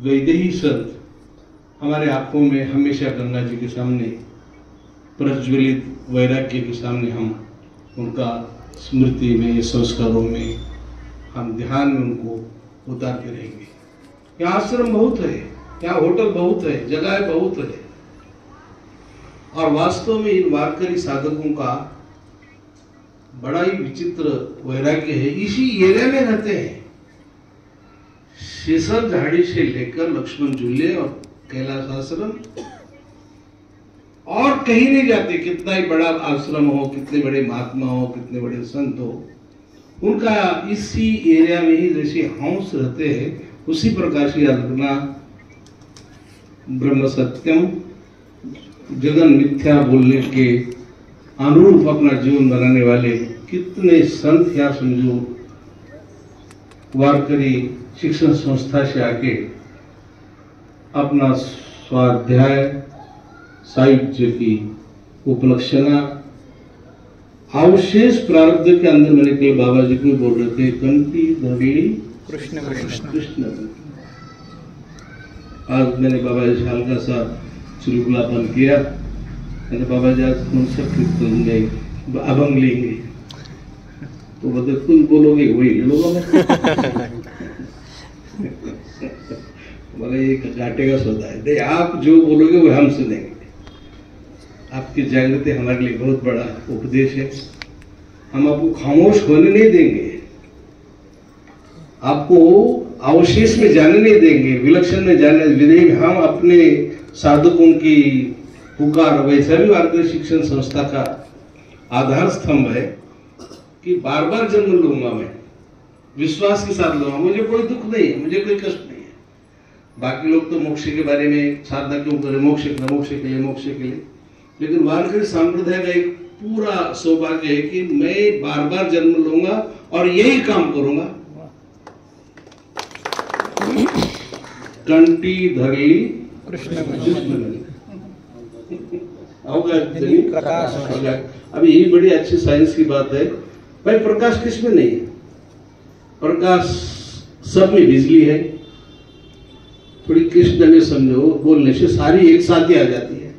वैदेही संत हमारे आंखों में हमेशा गंगा जी के सामने प्रज्वलित वैराग्य के सामने हम उनका स्मृति में, संस्कारों में, हम ध्यान में उनको उतारते रहेंगे। यहाँ आश्रम बहुत है, यहाँ होटल बहुत है, जगह बहुत है, और वास्तव में इन वारकरी साधकों का बड़ा ही विचित्र वैराग्य है। इसी एरिया में रहते हैं, शीशल झाड़ी से लेकर लक्ष्मण झूले और कैलाश आश्रम, और कहीं नहीं जाते। कितना ही बड़ा आश्रम हो, कितने बड़े महात्मा हो, कितने बड़े संत हो, उनका इसी एरिया में ही जैसे हंस रहते हैं, उसी प्रकार से अल्पना ब्रह्म सत्यम जगन मिथ्या बोलने के अनुरूप अपना जीवन बनाने वाले कितने संत या समझो वारकरी शिक्षण संस्था से आके अपना स्वाध्याय साहित्य की उपलक्षणा अवशेष प्रारब्ध के अंदर मैंने कल बाबा जी को बोल रहे थे, कंठी धरणी कृष्ण कृष्ण कृष्ण। आज मैंने बाबा जी से हल्का सा चुलबुलापन किया, मैंने बाबा जी आज कौन सा कीर्तन में अभंग लेंगे, तो बोलते तुम बोलोगे वही ले लो। बोले ये घाटे का सौदा है, दे आप जो बोलोगे वो हम सुनेंगे। आपकी जागृति हमारे लिए बहुत बड़ा उपदेश है। हम आपको खामोश होने नहीं देंगे, आपको अवशेष में जाने नहीं देंगे, विलक्षण में जाने देंगे। हम अपने साधकों की पुकार, वैसा भी वारकरी शिक्षण संस्था का आधार स्तंभ है कि बार बार जन्म लूंगा मैं, विश्वास के साथ लूंगा, मुझे कोई दुख नहीं है, मुझे कोई कष्ट नहीं है। बाकी लोग तो मोक्ष के बारे में साधना क्यों करें, मोक्ष के लिए, लेकिन वारकरी संप्रदाय का एक पूरा सौभाग्य है कि मैं बार बार जन्म लूंगा और यही काम करूंगा। कंठी धरली कृष्ण प्रकाश। अभी यही बड़ी अच्छी साइंस की बात है भाई, प्रकाश किसमें नहीं है? प्रकाश सब में बिजली है। थोड़ी कृष्ण में समझो, बोलने से सारी एक साथ ही आ जाती है।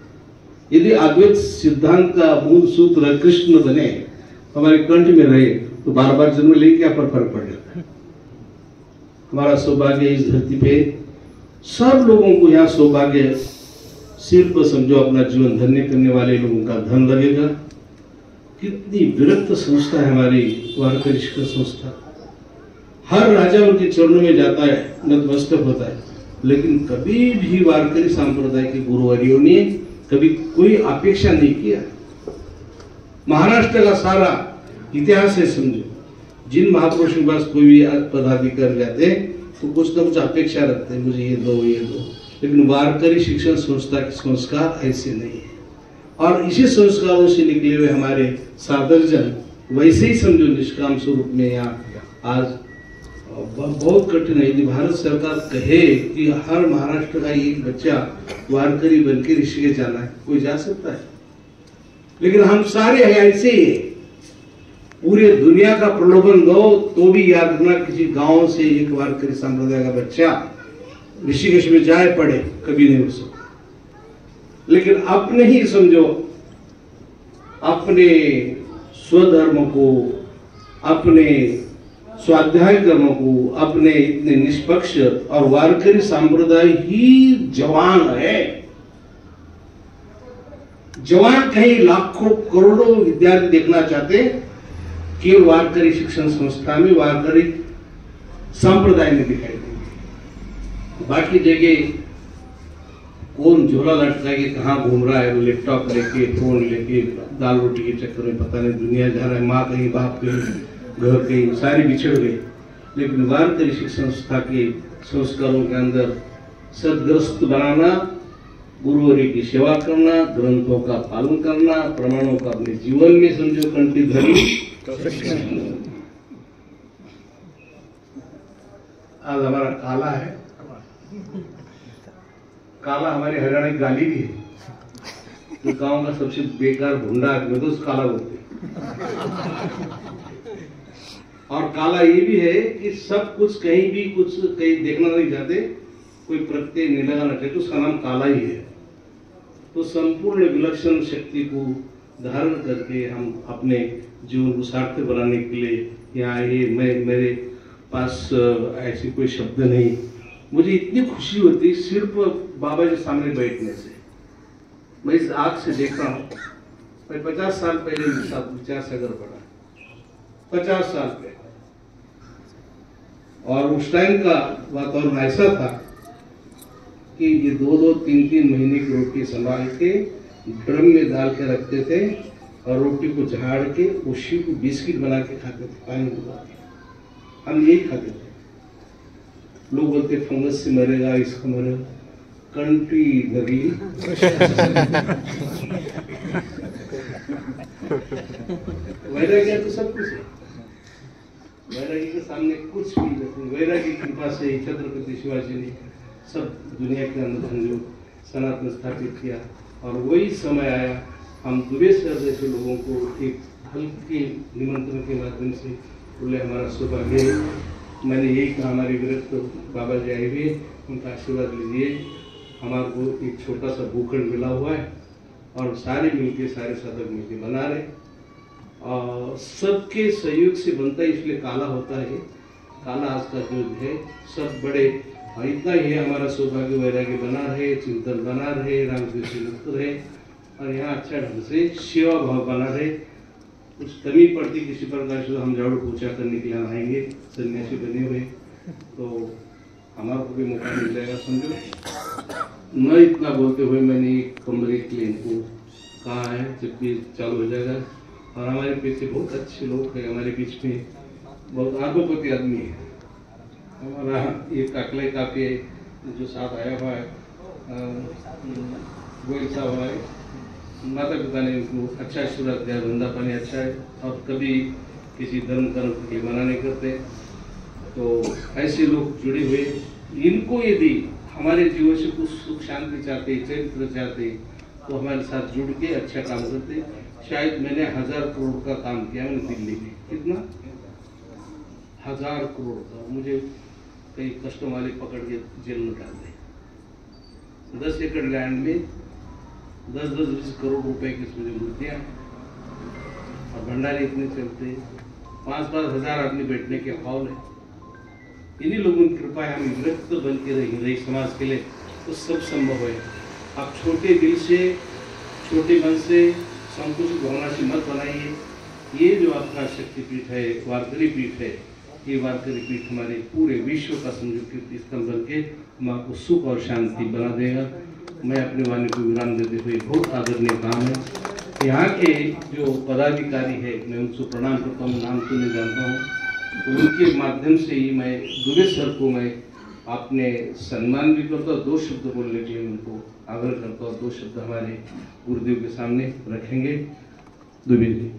यदि अद्वैत सिद्धांत का मूल सूत्र कृष्ण बने, हमारे कंठ में रहे, तो बार बार जन्म ले क्या फर्क पड़ जाता है। हमारा सौभाग्य इस धरती पे सब लोगों को यहाँ सौभाग्य सिर पर समझो अपना जीवन धन्य करने वाले लोगों का धन लगेगा। कितनी विरक्त संस्था है हमारी वारकरी शिक्षण संस्था। हर राजा उनके चरणों में जाता है, नतमस्तक होता है, लेकिन कभी भी वारकरी संप्रदाय के गुरुवरियों ने कभी कोई अपेक्षा नहीं किया। महाराष्ट्र का सारा इतिहास है समझो, जिन महापुरुषों के पास कोई भी पदाधिकारी जाते तो कुछ ना कुछ अपेक्षा रखते हैं, मुझे ये दो ये दो, लेकिन वारकरी शिक्षण संस्था के संस्कार ऐसे नहीं है। और इसी संस्कारों से निकले हुए हमारे साधकजन वैसे ही समझो निष्काम स्वरूप में यहाँ आज बहुत कठिन है। यदि भारत सरकार कहे कि हर महाराष्ट्र का एक बच्चा वारकरी बनकर ऋषिकेश जाना है, कोई जा सकता है, लेकिन हम सारे ऐसे ही पूरे दुनिया का प्रलोभन दो तो भी याद रखना, किसी गांव से एक वारकरी संप्रदाय का बच्चा ऋषिकेश में जाए पड़े कभी नहीं हो सकता। लेकिन अपने ही समझो, अपने स्वधर्म को, अपने स्वाध्याय कर्म को, अपने इतने निष्पक्ष और वारकरी संप्रदाय ही जवान है। जवान कहीं लाखों करोड़ों विद्यार्थी देखना चाहते, केवल वारकरी शिक्षण संस्था में, वारकरी संप्रदाय में दिखाई देंगे। बाकी जगह कौन झोला लटका के कहाँ घूम रहा है, लैपटॉप लेके, फोन लेके, दाल रोटी के चक्कर में पता नहीं दुनिया जा रहा है, माँ कहीं, बाप कहीं, घर कहीं, सारे बिछड़ गए। लेकिन वारकरी शिक्षण संस्था के संस्कारों के अंदर सदग्रस्त बनाना, गुरुवरी की सेवा करना, ग्रंथों का पालन करना, प्रमाणों का अपने जीवन में समझो कंठी धरी। आज हमारा काला है, काला हमारे हरियाणा की गाली भी है। तो गांव का सबसे बेकार भुंडा आदमी तो उस काला बोलते। और काला ये भी है कि सब कुछ कहीं भी कुछ कहीं देखना नहीं चाहते, कोई प्रत्यय नहीं लगाना चाहिए, तो उसका नाम काला ही है। तो संपूर्ण विलक्षण शक्ति को धारण करके हम अपने जीवन को सार्थक बनाने के लिए यहाँ आए। मेरे पास ऐसी कोई शब्द नहीं। मुझे इतनी खुशी होती सिर्फ बाबा जी सामने बैठने से। मैं इस आँख से देख रहा हूँ। मैं 50 साल पहले विचार सागर पढ़ा, 50 साल पहले, और उस टाइम का वातावरण ऐसा था कि ये 2-2, 3-3 महीने की रोटी संभाल के ड्रम में डाल के रखते थे और रोटी को झाड़ के उसी को बिस्किट बना के खाते थे, पानी डुबा के। हम यही खाते थे। लोग बोलते फंगस से मरेगा, इसका मरेगा, कंट्री नगली। वैराग्य तो सब कुछ है। वैराग्य के सामने कुछ भी नहीं। वैराग्य की कृपा से छत्रपति शिवाजी ने सब दुनिया के अंदर जो सनातन स्थापित किया। और वही समय आया, हम दुबे शहर जैसे लोगों को एक हल्के निमंत्रण के माध्यम से बोले हमारा सौभाग्य। मैंने यही कहा, हमारे विरक्त बाबा जी आए हुए, उनका आशीर्वाद लीजिए। हमारे को एक छोटा सा भूखंड मिला हुआ है और सारे मिलके, सारे साधक मिलके बना रहे। और सबके सहयोग से बनता है, इसलिए काला होता है। काला आज का युग है, सब बड़े। और इतना ही हमारा सौभाग्य, वैराग्य बना रहे, चिंतन बना रहे, रामकृष्ण से मुक्त रहे और यहाँ अच्छा ढंग से सेवा भाव बना रहे। कुछ कमी पड़ती किसी प्रकार से हम झाड़ू पोछा करने के लिए आएंगे, सन्यासी बने हुए, तो हमारे को भी मौका मिल जाएगा। समझो न इतना बोलते हुए मैंने एक कमरे के लिए इनको कहा है, जबकि चालू हो जाएगा। और हमारे पीछे बहुत अच्छे लोग हैं, हमारे बीच में बहुत आत्मपति आदमी है। हमारा ये काकले काफी जो साथ आया हुआ है, गोयल साहब हमारे माता पिता ने उनको अच्छा आशीर्वाद दिया, धंधा पानी अच्छा है और कभी किसी धर्म कर्म के लिए मना नहीं करते। तो ऐसे लोग जुड़े हुए, इनको यदि हमारे जीवन से कुछ सुख शांति चाहते, चरित्र चाहते, तो हमारे साथ जुड़ के अच्छा काम करते। शायद मैंने 1000 करोड़ का काम किया मैंने दिल्ली में। कितना? 1000 करोड़ का। मुझे कई कस्टम वाले पकड़ के जेल में डाल दे। 10 एकड़ लैंड में 10-20 करोड़ रुपए की मुझे मूर्तियाँ, और भंडारे इतने चलते, 5-5 हजार आदमी बैठने के हॉल है। इन्हीं लोगों की कृपा है, हम विरक्त बन के रही समाज के लिए, तो सब संभव है। आप छोटे दिल से, छोटे मन से, संकुचित भावना से मत बनाइए। ये जो आपका शक्तिपीठ है, वारकरी पीठ है, ये वारकरी पीठ हमारे पूरे विश्व का समझो कीर्ति स्तंभ बन के हम आपको सुख और शांति बना देगा। मैं अपने वाणी को विराम देते हुए, बहुत आदरणीय काम है। यहाँ के जो पदाधिकारी है, मैं उनको प्रणाम करता हूँ, नाम तो नहीं जानता हूँ, तो उनके माध्यम से ही मैं दुबे सर को मैं आपने सम्मान भी करता हूँ। 2 शब्द बोलने के लिए उनको आग्रह करता हूँ। 2 शब्द हमारे गुरुदेव के सामने रखेंगे। दुबे जी।